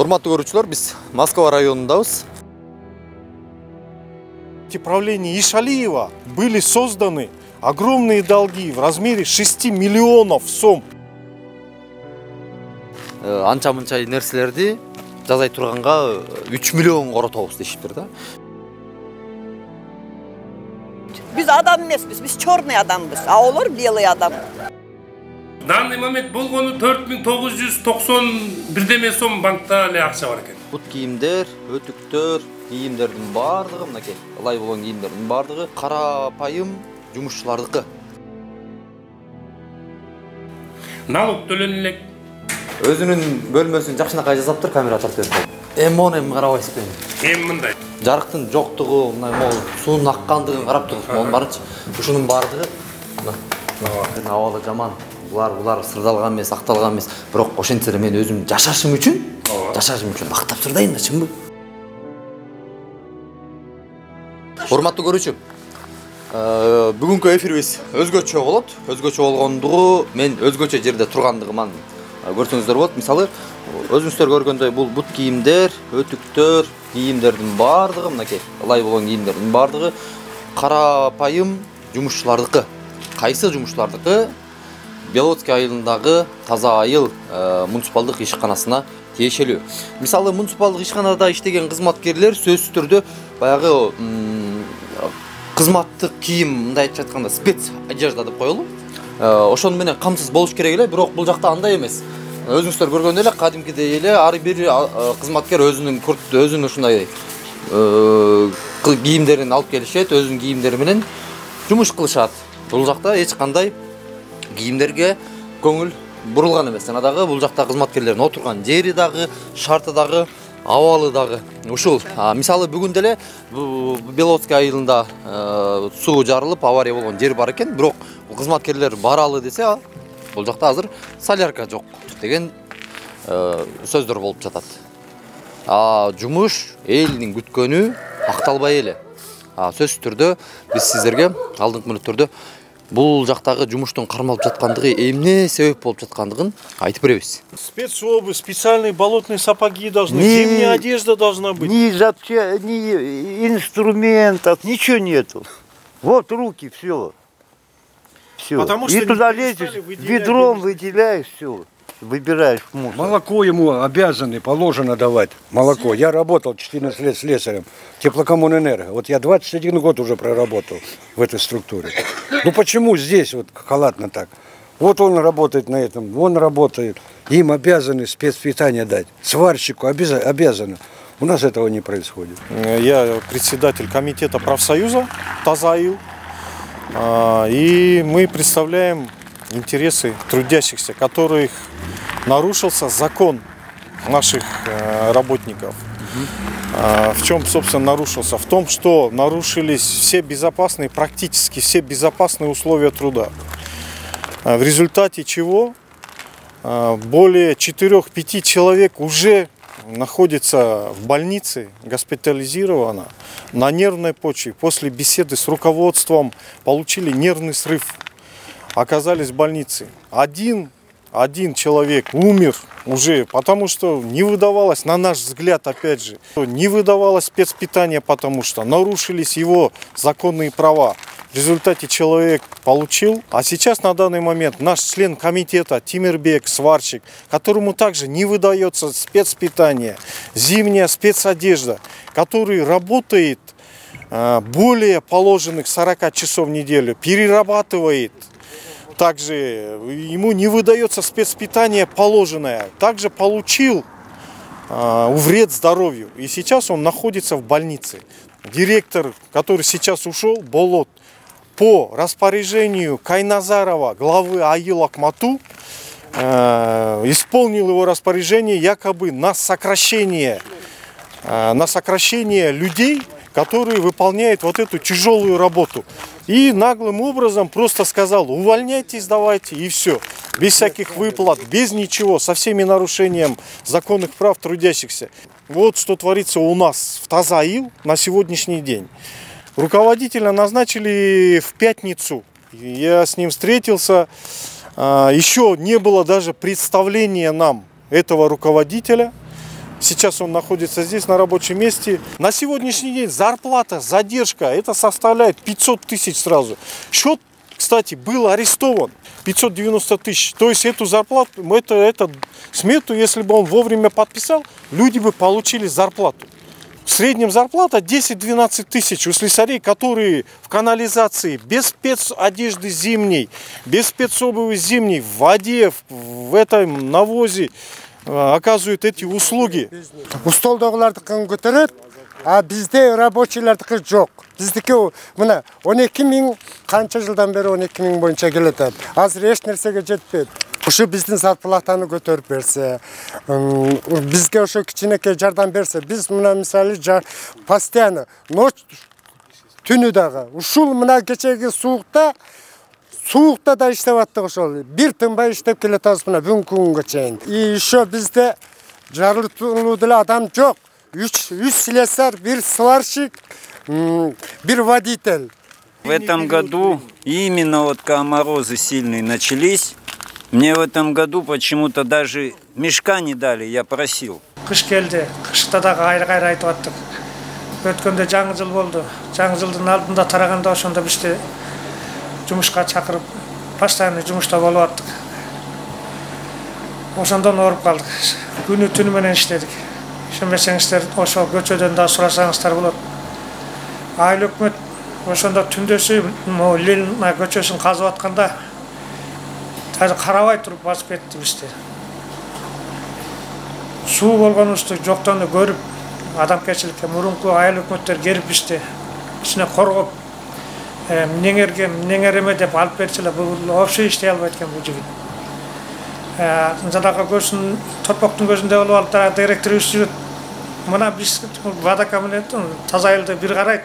Урматтуу көрүүчүлөр, биз Москва районундабыз. Правление Ишалиева были созданы огромные долги в размере 6 миллионов сом. Анча-мынча нерселерди жазай турганга 3 миллион коротобуз дешиптир да. Biz adam emesmiz, biz черный adamбыз, а олар белый адам. В данный момент болгону 4991 сом банкта эле акча бар экен. Бут кийимдер, өтүктөр, кийимдердин бардыгы мынакей. Ылай болгон кийимдердин бардыгы карапайым жумушчулардыкы. Налог төлөнө элек. Өзүнүн бөлмөсүн жакшынакай жасаптыр, камера тартып берип. Эми карабайсызбы? Эми мындай. Жарыктын жоктугу, мындай могул суунун аккандыгын карап туруп, монун барычы. Ушунун бардыгы абалы жаман. Булар сырдалган эмес, акталган эмес. Бирок ошентсе мен өзүм жашашым үчүн мактап сырдайын да, чынбы? Урматтуу көрүүчү, бүгүнкү эфирибиз өзгөчө болот. Өзгөчө болгондугу мен өзгөчө жерде тургандыгыман көрсөңүздөр болот. Мисалы, өзүңүздөр көргөндөй бул бут кийимдер, өтүктөр, кийимдердин бардыгы мынакей. Ылай болгон кийимдердин бардыгы карапайым жумушчулардыкы. Кайсы жумушчулардыкы? Беловодский айылындагы Таза айыл муниципалдык ишканасына тиешелүү. Мисалы, муниципалдык ишканада иштеген кызматкерлер сөзсүз түрдө баягы кызматтык кийим, мындай айтып айтканда спец одежда деп коелу. Ошону менен камсыз болуш керек эле, бирок бул жакта андай эмес. Өзүңүздөр көргөндөй эле кадимкидей эле ар бир кызматкер өзүнүн өзүнүн ушундай кийимдерин алып келишет, өзүнүн кийимдери менен жумуш кылышат. Бул жакта эч кандай кийимдерге көңүл бурулган эмес. Жана дагы бул жакта кызматкерлердин отурган жери дагы, шарты дагы, абалы дагы ушул. Мисалы, бүгүн деле Беловодский айылында суу жарылып, авария болгон жер бар экен, бирок кызматкерлер баралы десе, бул жакта азыр солярка жок деген сөздөр болуп жатат. Жумуш элдин күткөнү акталбай эле. Сөзсүз түрдө биз сиздерге алдыңкы мүнөттөрдө бул жактагы жумуштун кармалып жаткандыгы эмне себеп болуп жаткандыгын айтып беребиз. Спецобувь, специальные болотные сапоги должны, зимняя одежда должна быть. Ни инструментов, ничего нету. Вот руки, все. Потому что и туда лезешь, ведром выделяешь, все. Выбираешь мусор. Молоко ему обязаны, положено давать. Молоко. Я работал 14 лет слесарем. Теплокоммунэнерго. Вот я 21 год уже проработал в этой структуре. Ну почему здесь вот халатно так? Вот он работает на этом, он работает. Им обязаны спецпитание дать. Сварщику обязаны. У нас этого не происходит. Я председатель комитета профсоюза Таза айыл. И мы представляем интересы трудящихся, которых нарушился закон наших работников. В чем, собственно, нарушился? В том, что нарушились все безопасные, практически все безопасные условия труда. В результате чего более 4-5 человек уже находится в больнице, госпитализировано на нервной почве. После беседы с руководством получили нервный срыв. Оказались в больнице. Один человек умер уже, потому что не выдавалось, на наш взгляд, опять же, не выдавалось спецпитание, потому что нарушились его законные права. В результате человек получил, а сейчас на данный момент наш член комитета Тимирбек, сварщик, которому также не выдается спецпитание, зимняя спецодежда, который работает более положенных 40 часов в неделю, перерабатывает. Также ему не выдается спецпитание положенное. Также получил вред здоровью. И сейчас он находится в больнице. Директор, который сейчас ушел, Болот, по распоряжению Кайназарова, главы Айыл Акмату, исполнил его распоряжение якобы на сокращение людей, которые выполняют вот эту тяжелую работу. И наглым образом просто сказал: увольняйтесь, давайте, и все. Без всяких выплат, без ничего, со всеми нарушением законных прав трудящихся. Вот что творится у нас в Таза айыл на сегодняшний день. Руководителя назначили в пятницу. Я с ним встретился. Еще не было даже представления нам этого руководителя. Сейчас он находится здесь на рабочем месте. На сегодняшний день зарплата, задержка, это составляет 500 тысяч сразу. Счет, кстати, был арестован. 590 тысяч. То есть эту зарплату, эту смету, если бы он вовремя подписал, люди бы получили зарплату. В среднем зарплата 10-12 тысяч у слесарей, которые в канализации, без спецодежды зимней, без спецобуви зимней, в воде, в этом навозе оказывают эти услуги. Устолдогулардыкын көтөрөт, а бизде рабочийлардыкы жок. Биздики мына 12 миң канча жылдан бери 12 миң боюнча келет. Азыр эч нерсеге жетпейт. Ошо биздин зарплатаны көтөрүп берсе, бизге ошо кичинекей жардам берсе, биз мына мисалы постоянно ночь түнү дагы ушул мына кечеги суукта да иштеп аттык ошол. Бир тынбай иштеп келе атабыз мына бүгүнкү күнгө чейин. И ошо бизде жарылтылуу деле адам жок. 3 слесарь, 1 сварщик, 1 водитель. В этом году именно вот когда морозы сильные начались, мне в этом году почему-то даже мешка не дали, я просил. Кыш келди, кышта дагы кайра айтып аттык. Өткөндө жаңы жыл болду. Жаңы жылдын алдында тараганда ошондо бизди жумушка чакырып, постоянный жумушта болуп аттык. Ошондон ооруп калдык. Күнү түнү менен иштедик. Ишенбесеңиздер, ошо көчөдөн да сурасаңыздар болот. Айыл өкмөт ошондо түндөсү Ленина көчөсүн казып атканда даже карабай туруп басып кетти бизди. Суу болгонубузду жоктон көрүп, адамгерчиликке мурунку айыл өкмөттөр келип бизди ичине коргоп, эмнеңереме деп алып берчилер. Бул вообще иштей албайт экен бул жигит. Жанагы көзүн торпоктун көзүндө болуп алып, директорубуз жүрөт. Мына биз Водака менен таза айылды бир карайт.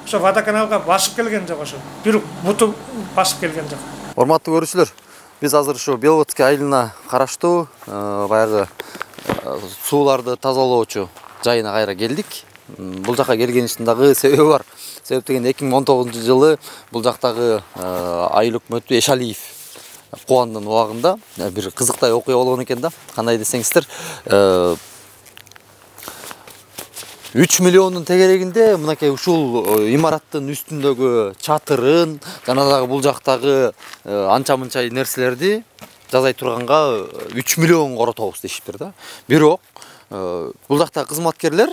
Ошо Водоканалга басып келген жок ошо. Бир буту басып келген жок. Урматтуу көрүүчүлөр, биз азыр ушу Беловодский айылына караштуу баягы сууларды тазалоочу жайына кайра келдик. Бул жака келгенибиздин дагы себеби бар. Себеп дегенде 2019-жылы бул жактагы айыл өкмөтү Эшалиев кубандын убагында бир кызыктай окуя болгон экен да. Кандай десеңиздер, 3 миллиондун тегерегинде мынакей ушул имараттын үстүндөгү чатырын, жана дагы бул жактагы анча-мынча нерселерди жасай турганга 3 миллион коротобуз дешиптир да. Бирок бул жактагы кызматкерлер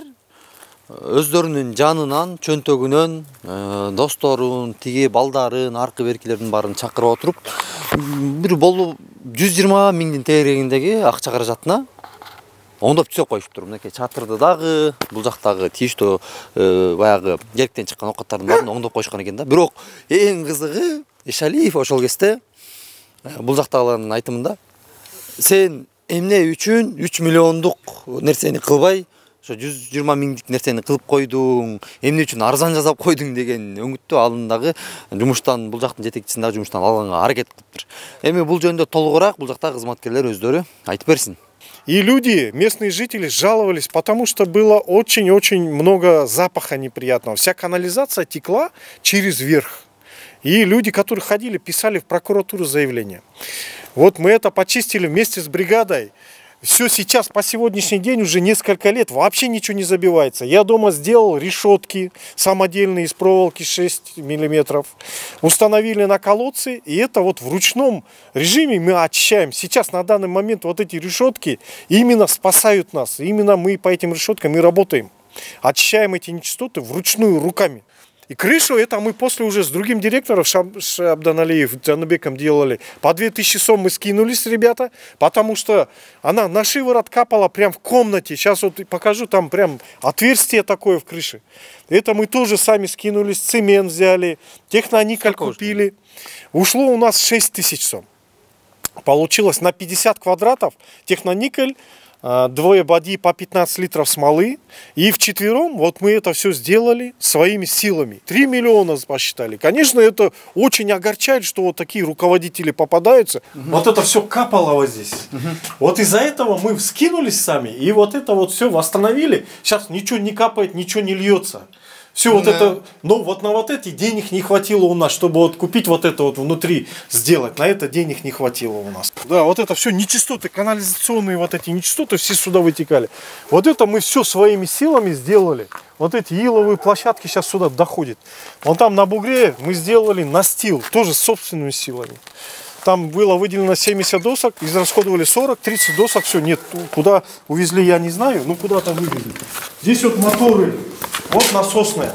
өздөрүнүн жанынан, чөнтөгүнөн, досторун, тиги балдарын, аркы беркилердин баарын чакырып отуруп, бир болуп 120 миңдин тегерегиндеги акча каражатына оңдоп түзөп коюшуптур. Мынакей чатырды дагы, бул жактагы тийиштүү баягы керектен чыккан окаттардын баарын оңдоп коюшкан экен да. Бирок эң кызыгы Эшалиев ошол кезде бул жактагылардын айтымында, сен эмне үчүн 3 миллиондук нерсени кылбай, ошо 120 миңдик нерсени кылып койдуң, эмне үчүн арзан жасап койдуң деген өңүттү алындагы жумуштан, бул жактын жетекчисин дагы жумуштан алганга аракет кылыптыр. Эми бул жөнүндө толугураак бул жактагы кызматкерлер өздөрү айтып берсин. И люди, местные жители, жаловались, потому что было очень-очень много запаха неприятного. Вся канализация текла через верх. И люди, которые ходили, писали в прокуратуру заявление. Вот мы это почистили вместе с бригадой. Все сейчас, по сегодняшний день, уже несколько лет вообще ничего не забивается. Я дома сделал решетки самодельные из проволоки 6 миллиметров. Установили на колодцы, и это вот в ручном режиме мы очищаем. Сейчас, на данный момент, вот эти решетки именно спасают нас. Именно мы по этим решеткам и работаем. Очищаем эти нечистоты вручную, руками. И крышу это мы после уже с другим директором, Абданалиев, Джанубеком делали. По 2000 сом мы скинулись, ребята, потому что она на шиворот капала прям в комнате. Сейчас вот покажу, там прям отверстие такое в крыше. Это мы тоже сами скинулись, цемент взяли, техноникель купили. Ушло у нас 6000 сом. Получилось на 50 квадратов техноникель, 2 бадьи по 15 литров смолы. И вчетвером вот мы это все сделали своими силами. 3 миллиона посчитали. Конечно, это очень огорчает, что вот такие руководители попадаются. Вот это все капало вот здесь. Вот из-за этого мы вскинулись сами. И вот это вот все восстановили. Сейчас ничего не капает, ничего не льется. Все вот это, но вот на вот эти денег не хватило у нас, чтобы вот купить вот это вот внутри сделать. На это денег не хватило у нас. Да, вот это все нечистоты, канализационные вот эти нечистоты все сюда вытекали. Вот это мы все своими силами сделали. Вот эти иловые площадки сейчас сюда доходят. Вон там на бугре мы сделали настил, тоже собственными силами. Там было выделено 70 досок, израсходовали 40, 30 досок, все, нет, куда увезли, я не знаю, ну куда там вывезли. Здесь вот моторы, вот насосная.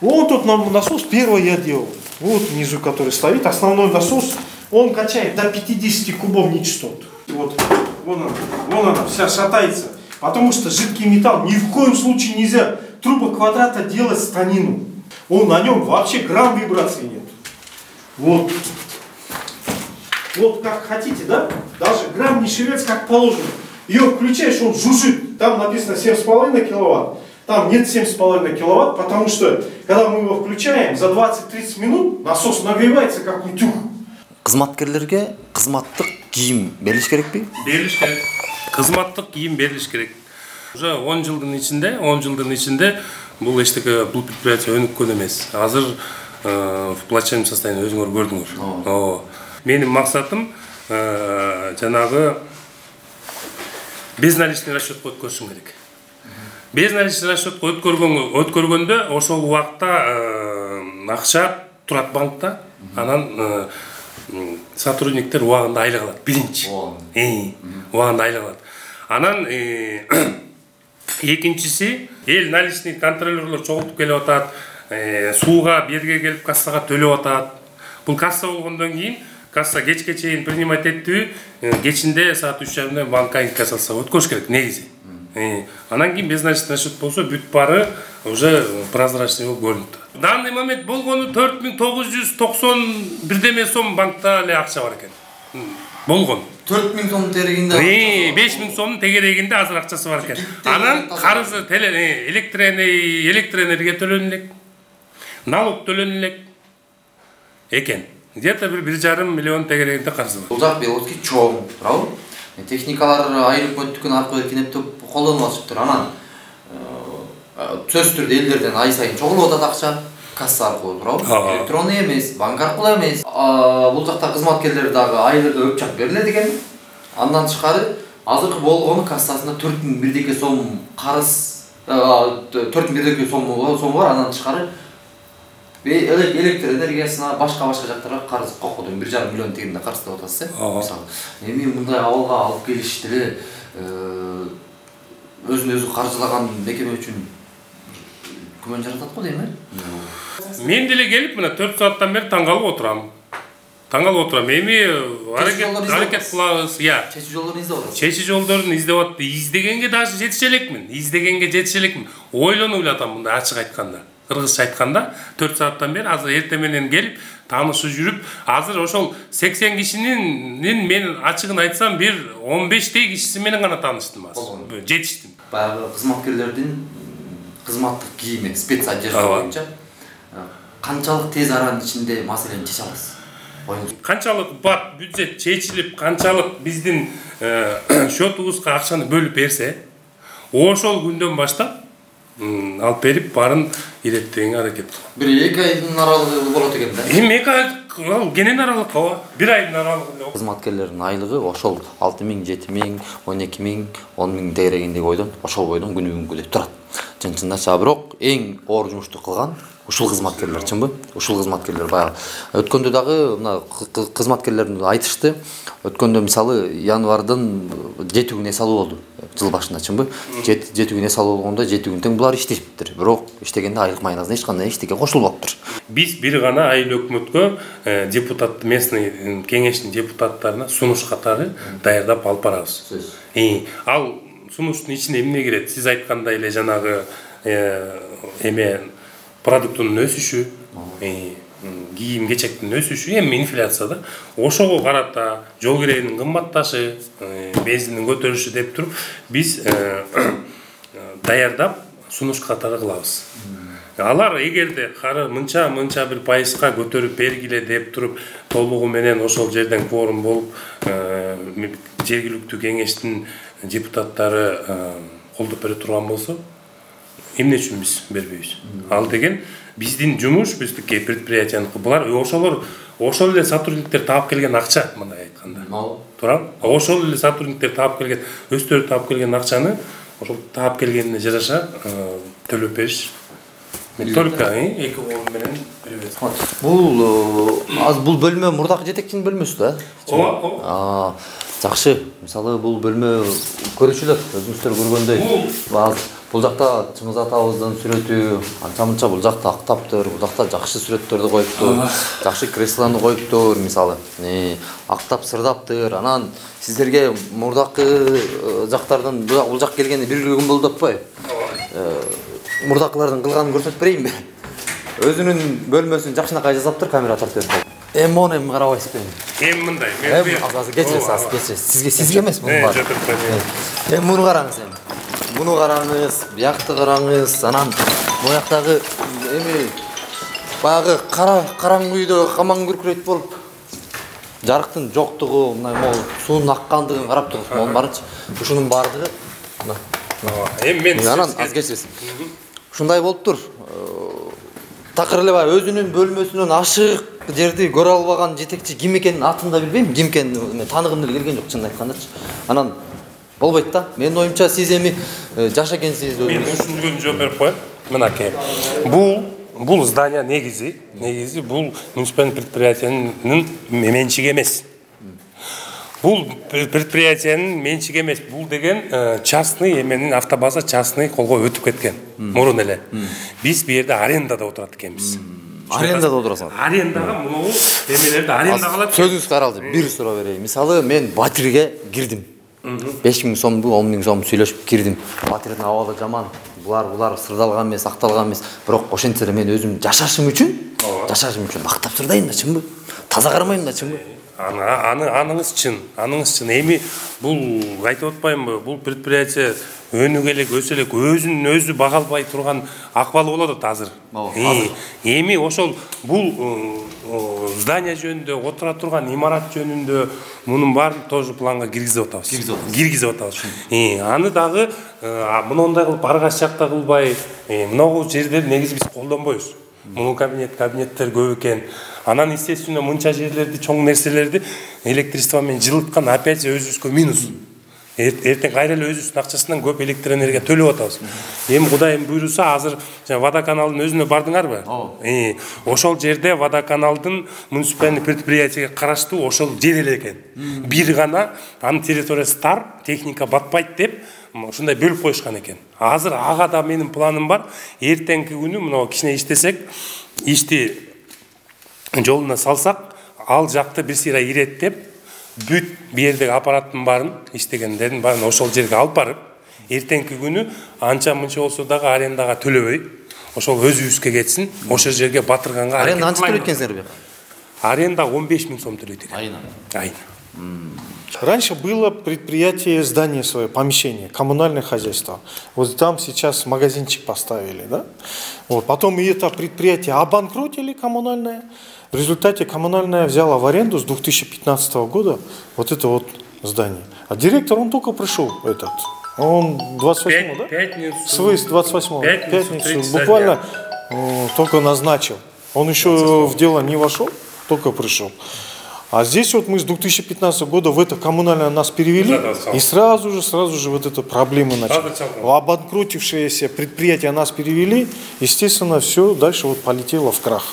Вот тут насос первый я делал, вот внизу, который стоит, основной насос, он качает до 50 кубов нечистот. Вот, вон она, вся шатается, потому что жидкий металл ни в коем случае нельзя трубоквадрата делать станину. На нем вообще грамм вибрации нет. Вот. Вот как хотите, да? Даже грамм не шевелится, как положено. Ее включаешь, он жужжит. Там написано 7,5 киловатт. Там нет 7,5 киловатт, потому что, когда мы его включаем, за 20-30 минут насос нагревается, как утюг. Кызматкерлерге кызматтык кийим берилиш керекпи? Берилиш керек. Кызматтык кийим берилиш керек. Уже 10 жылдын ичинде бул эчтеке бул предприятие өнүккөн эмес. Азыр в плачевном состоянии өзүңөр көрдүңөр. Менің мақсатым жанағы безналичный расчетқа өткөрүшүм керек. Безналичный расчетқа өткөргөндө ошол убакта акча турат банкта, анан сотрудниктер убагында айлык алат. Биринчи. Убагында айлык алат. Анан экинчиси эл наличный контролерлор чогултуп келип атат, сууга берге келип кассага төлөп атат. Бул касса болгондон кийин касса кечке чейин принимать эттүү, кечинде саат 3:30 банкка инкас алса өткөрүш керек негизи. Анан кийин безналичный расчет болсо бүт бары уже прозрачный болуп көрүнүп турат. Данный момент болгону 4990 бирдеме сом банкта эле акча бар экен. Болгон. 4000 сом тегерегинде. 5000 сомдун тегерегинде азыр акчасы бар экен. Анан карызы электроэнергия төлөнүлөк, налог төлөнүлөк экен. Где-то 1,5 миллион тегерегинде карызы бар. Бул жак белгиси чоң, туурабы? Техникалар айрым көттүкөн аркылуу кинептеп колдонуп атышыптыр. Анан сөзсүз түрдө элдерден ай сайын чогулуп атат акча, касса аркылуу, туурабы? Электронный эмес, банк аркылуу эмес. Бул жакта кызматкерлер дагы айлыгы өпчак берилет экен. Андан тышкары азыркы болгону кассасында 4000 бирдеке сом карыз, 4000 бирдеке сом бар, андан тышкары электр энергиясына башка жактарга карыз кокудун 1,5 миллион тегеринде карыз деп атасыз. Мисалы, эми мындай абалга алып келишти эле өзүн-өзү каржылаган мекеме үчүн күмөн жаратат го дейм. Мен деле келип мына 4 сааттан бери таң калып отурам. Эми аракет кылабыз. Чечүү жолдорун издеп атасыз. Чечүү жолдорун издеп атып, издегенге даже жетише элекмин. Ойлонуп эле атам мындай ачык айтканда. Кыргызча айтканда 4 сааттан бери азыр эртең менен келип таанышып жүрүп, азыр ошол 80 кишинин мен ачыгын айтсам бир 15 кишиси менен гана тааныштым азыр. Жетиштим. Баягы кызматкерлердин кызматтык кийими, спец одежда боюнча канчалык тез аранын ичинде маселени чече аласыз? Канчалык бат бюджет чечилип, канчалык биздин счетубузга акчаны бөлүп берсе, ошол күндөн баштап алып берип барын иреттегенге аракет кылам. Бир 2 айдын аралыгы болот экен да. Эми 2 ай кенен аралык ооба. 1 айдын аралыгында. Кызматкерлердин айлыгы ошол 6000, 7000, 12000, 10000 тегерегиндеги бойдон ошол бойдон күнү-күнгүдөй турат. Чын-чындача бирок эң оор жумушту кылган ушул кызматкерлер, чынбы? Ушул кызматкерлер баягы. Өткөндө дагы мына кызматкерлердин айтышты. Өткөндө мисалы январдын 7 күн эс алуу болду. Жыл башында, чынбы? 7 күн эс алуу болгондо 7 күн тең булар иштешиптир. Бирок иштегенде айлык майназына эч кандай эчтеке кошулбаптыр. Биз бир гана айыл өкмөткө депутат местный кеңештин депутаттарына сунуш катары даярдап алып барабыз. Ал сунуштун ичине эмне кирет? Сиз айткандай эле жанагы продуктунун өсүшү, кийим кечектин өсүшү, эми инфляция да. Ошого карата жол киренин кымбатташы, бензиндин көтөрүлүшү деп туруп, биз даярдап сунуш катары кылабыз. Алар эгерде кары мынча бир пайызга көтөрүп бергиле деп туруп, толугу менен ошол жерден кворум болуп, жергиликтүү кеңештин депутаттары колдоп бере турган болсо, эмне үчүн биз бербейбиз? Ал деген биздин жумуш, биздики предприятиянын булар ошол эле сотрудниктер таап келген акча, мындай айтканда. Туурабы? Ошол эле сотрудниктер таап келген, өздөрү таап келген акчаны ошол таап келгенине жараша төлөп бериш. Мен только эки кол менен беребиз. Бул бөлмө мурдакы жетекчинин бөлмөсү да? Ооба. Жакшы. Мисалы бул бөлмө көрүүчүлөр өзүңүздөр көргөндөй. Бул жакта Чыңгыз атабыздын сүрөтү, анча-мынча бул жакта актаптыр, бул жакта жакшы сүрөттөрдү коюптур, жакшы креслону коюптур, мисалы. Актап сырдаптыр. Анан сиздерге мурдакы жактардан бул жак келгени бир күн болду деппи? Мурдакылардын кылганын көрсөтүп берейинби? Өзүнүн бөлмөсүн жакшынакай жасаптыр, камера тартып берип. Эми мону карабайсызбы? Эми мындай, кечиресиз, сизге эмес муну бар. Эми муну караңыз эми. Муну караңыз, биякты караңыз, анан буяктагы эми баягы караңгы үйдө каман күркүрөйт болуп жарыктын жоктугу, мындай могул суунун аккандыгын карап туруп, монун барынчы ушунун баардыгы эми мен анан аз кечиресиз. Ушундай болуптур. Такыр эле баягы өзүнүн бөлмөсүнөн ашык жерди көрө албаган жетекчи ким экенин атын да билбейм, ким экенин тааныгым деле келген жок, чынын айткандачы. Анан болбойт да. Менин оюмча сиз эми жаш экенсиз өзүңүз. Мен ушуну жооп берип коеюн. Мынакей. Бул здание негизи бул муниципалдык предприятиянын менчиги эмес. Бул предприятиянын менчиги эмес. Бул деген частный эменин автобаза частный колго өтүп кеткен. Мурун эле. Биз бу жерде арендада отурат экенбиз. Арендада отурасың? Арендага муну эмелерди арендаға алат. Сөзүңүз каралды. Бир суроо берейин. Мисалы мен батирге кирдим. 5000 сомду 10 000 сом сүйлөшүп кирдим. Батирдин абалы жаман. Булар сырдалган эмес, акталган эмес. Бирок ошентсе мен өзүм жашашым үчүн актап сырдайм да, чынбы? Таза кармайм да, чынбы? Аныңыз чын. Эми бул айтып атпаймынбы? Бул предприятие өнүгө элек, өсө элек, өзүнүн өзү бага албай турган акыбалы болот азыр. Эми ошол бул здание жөнүндө, отура турган имарат жөнүндө мунун баарын тоже планга киргизип атабыз. Аны дагы мындай кылып аргаш жакта кылбай, мынагу жерлерди негизи биз колдонбойбуз. Мунун кабинеттер көп экен. Анан естественно мынча жерлерди, чоң нерселерди электричество менен жылыткан опять өзүбүзгө минус. Эртең кайра эле өзүбүздүн акчасынан көп электроэнергия төлөп атабыз. Эми Кудайым буйруса азыр водоканалдын өзүнө бардыңарбы? Ошол жерде водоканалдын муниципальный предприятиеге караштуу ошол жер эле экен. Бир гана анын территориясы тар, техника батпайт деп ушундай бөлүп коюшкан экен. Азыр ага да менин планым бар. Эртеңки күнү мына кичине иштесек, ишти жолуна салсак, ал жакты бир сыйра иреттеп, бүт бу жердеги аппараттын баарын, иштегендердин баарын ошол жерге алып барып, эртеңки күнү анча-мынча болсо дагы арендага төлөбөй, ошол өзүбүзгө кетсин, ошол жерге батырганга аренда канча төлөйт экенсиңер бияка? Аренда 15 000 сом төлөйт экен. Айына. Раньше было предприятие, здание свое, помещение, коммунальное хозяйство. Вот там сейчас магазинчик поставили, да? Вот. Потом и это предприятие обанкротили коммунальное. В результате коммунальное взяло в аренду с 2015 года вот это вот здание. А директор, он только пришел, он 28-го, да? Пятницу. С 28-го. Пятницу. Буквально только назначил. Он еще в дело не вошел, только пришел. А здесь вот мы с 2015 года в это коммунальное нас перевели, и сразу же вот эта проблема началась. Обанкротившиеся предприятия нас перевели, естественно, все дальше вот полетело в крах.